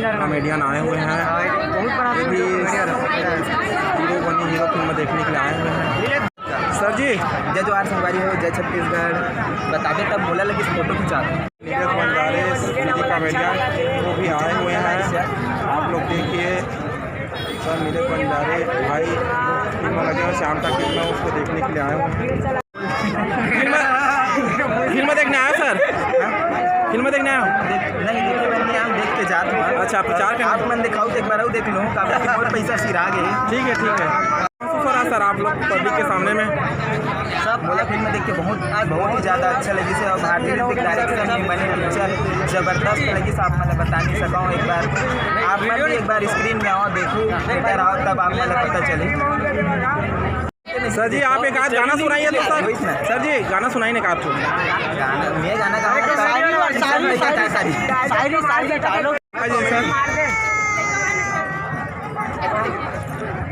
Comedian आए हुए हैं। ये भी हीरो बनी हीरो फिल्म देखने के लिए आए हुए हैं। सर जी जय जवाहर संगवारी हो, जय छत्तीसगढ़ बताते तब बोला लगी फोटो खिंचा नीरज बंजारे कॉमेडियन वो भी आए हुए हैं। आप लोग देखिए सर नीरज बंजारे भाई फिल्म लगे हुए शाम तक फिल्म उसको देखने के लिए आए हुए हैं। फिल्म देखने आया सर? फिल्म देखने आया नहीं देखे मैंने, हम देख के जाते हैं। अच्छा प्रचार के आप मन दिखाओ तो एक बार देख लो, काफी बहुत पैसा सिरा गए। ठीक है सर आप लोग पब्लिक के सामने में सब बोला फिल्म देख के बहुत ही ज़्यादा अच्छा लगी से, और भारतीय डायरेक्शन में बने पिक्चर ज़बरदस्त लगी से। आप मतलब बता नहीं सकाऊँ, एक बार आप मैं भी एक बार स्क्रीन में आओ देखो थिएटर आओ तब आप मतलब पता चले। सर जी आप एक आज गाना सुनाइए तो सर जी गाना सुनाइए ना आपको। मैं गाना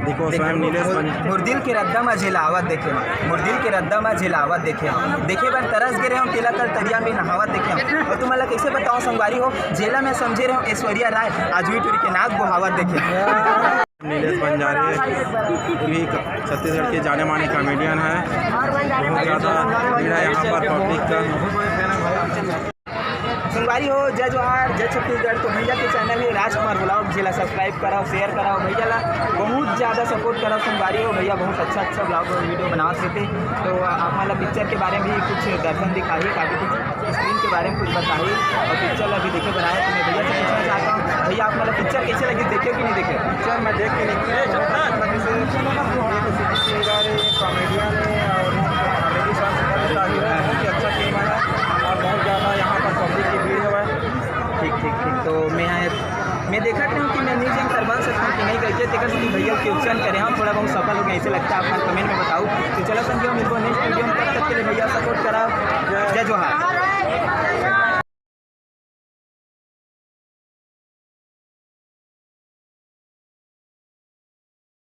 देखो स्वयं नीलेश मुर्दिल के रद्दा में झिलावत देखे, मुर्दिल के रद्दा में झिलावत देखे देखे बार तरस गिरे हम तेला कर तरिया में नहावत देखे। और तुम मतलब कैसे बताओ संगवारी हो, जेला में समझे रहे हो ऐश्वर्या राय आजवी टूरी के नाक बुहावत देखे। नीलेश बंजारे भी छत्तीसगढ़ के जाने माने कॉमेडियन है। बहुत ज़्यादा भीड़ है यहाँ पर पब्लिक का। संगवारी हो जय जवाहर जय छत्तीसगढ़। तो भैया के चैनल है राजकुमार ब्लॉग, जिला सब्सक्राइब कराओ, शेयर कराओ, भैया ला बहुत ज़्यादा सपोर्ट कराओ। संगवारी हो भैया बहुत अच्छा ब्लॉग और वीडियो बना सकते। तो आप मतलब पिक्चर के बारे में भी कुछ दर्शन दिखाइए, काफ़ी कुछ स्क्रीन के बारे में कुछ बताइए। और पिक्चर अभी देखे बनाए तो मैं भैया से पूछना चाहता हूँ, भैया आप मतलब पिक्चर कैसे लगी, देखे कि नहीं देखे? पिक्चर मैं देख के नहीं कॉमेडियन है और कॉमेडी बहुत ही अच्छा फिल्म है और बहुत ज़्यादा यहाँ पर पब्लिक की भीड़ है। ठीक। तो मैं देखा हूँ कि मैं न्यूज़ एंकर बन सकता हूँ कि नहीं करके देखा कि भैया क्वेश्चन करें हम थोड़ा बहुत सफल हो गए ऐसे लगता है। आप कमेंट में बताओ। तो चलो संजय मिलकर नेक्स्ट वीडियो में, तब तक के लिए भैया सपोर्ट कराओ। जय जवाहर।